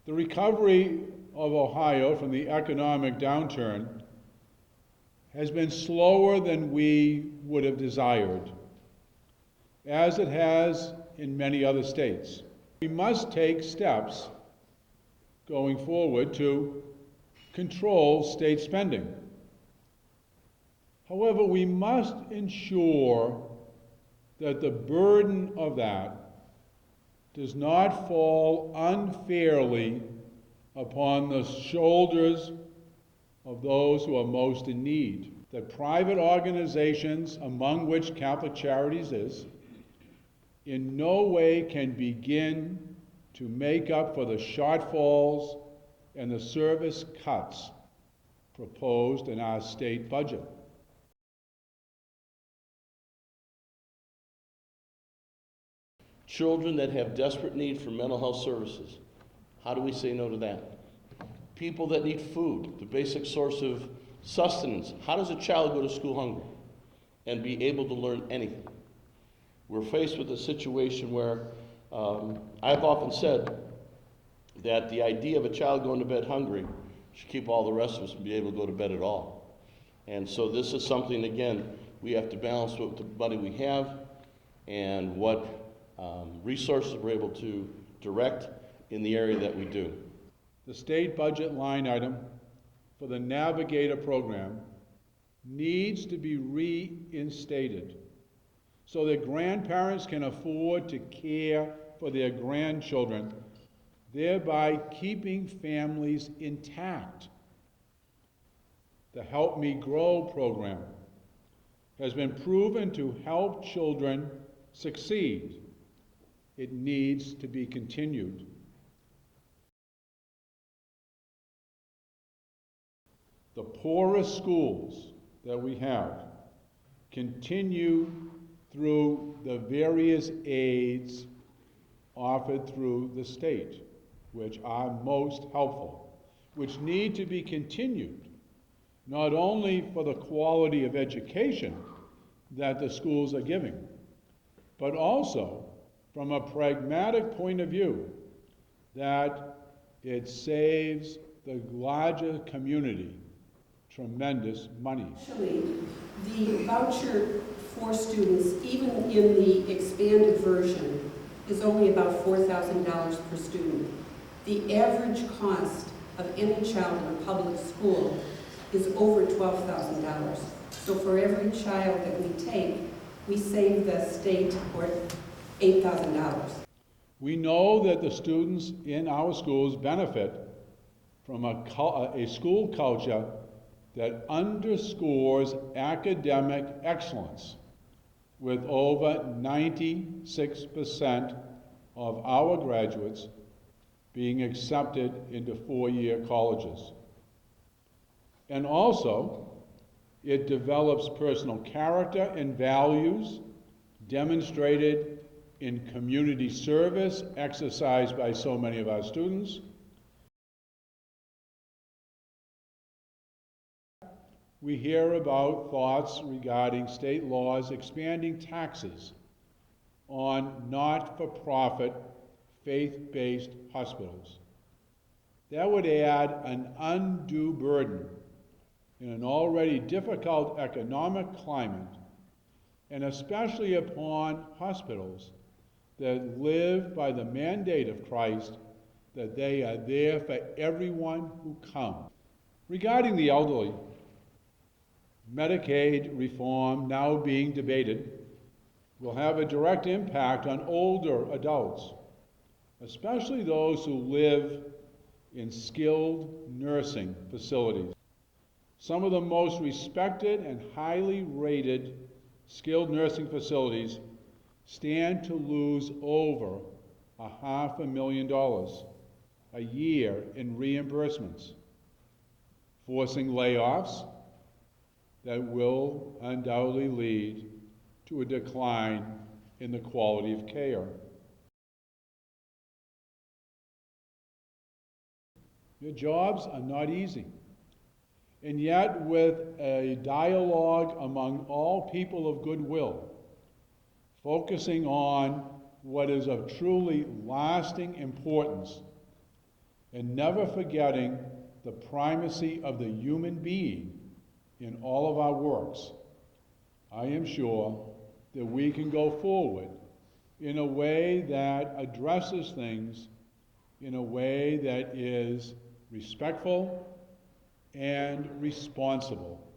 The recovery of Ohio from the economic downturn has been slower than we would have desired, as it has in many other states. We must take steps going forward to control state spending. However, we must ensure that the burden of that does not fall unfairly upon the shoulders of those who are most in need. That private organizations, among which Catholic Charities is, in no way can begin to make up for the shortfalls and the service cuts proposed in our state budget. Children that have desperate need for mental health services, how do we say no to that? People that need food, the basic source of sustenance. How does a child go to school hungry and be able to learn anything? We're faced with a situation where I've often said that the idea of a child going to bed hungry should keep all the rest of us from being able to go to bed at all. And so this is something, again, we have to balance with the money we have and what resources we're able to direct in the area that we do. The state budget line item for the Navigator program needs to be reinstated so that grandparents can afford to care for their grandchildren, thereby keeping families intact. The Help Me Grow program has been proven to help children succeed. It needs to be continued. The poorest schools that we have continue through the various aids offered through the state, which are most helpful, which need to be continued, not only for the quality of education that the schools are giving, but also from a pragmatic point of view, that it saves the larger community tremendous money. Actually, the voucher for students, even in the expanded version, is only about $4,000 per student. The average cost of any child in a public school is over $12,000. So for every child that we take, we save the state or $8,000. We know that the students in our schools benefit from a school culture that underscores academic excellence, with over 96% of our graduates being accepted into four-year colleges. And also, it develops personal character and values demonstrated in community service exercised by so many of our students. We hear about thoughts regarding state laws expanding taxes on not-for-profit, faith-based hospitals. That would add an undue burden in an already difficult economic climate, and especially upon hospitals that live by the mandate of Christ that they are there for everyone who comes. Regarding the elderly, Medicaid reform now being debated will have a direct impact on older adults, especially those who live in skilled nursing facilities. Some of the most respected and highly rated skilled nursing facilities stand to lose over $500,000 a year in reimbursements, forcing layoffs that will undoubtedly lead to a decline in the quality of care. Your jobs are not easy. And yet, with a dialogue among all people of goodwill, focusing on what is of truly lasting importance, and never forgetting the primacy of the human being in all of our works, I am sure that we can go forward in a way that addresses things in a way that is respectful and responsible.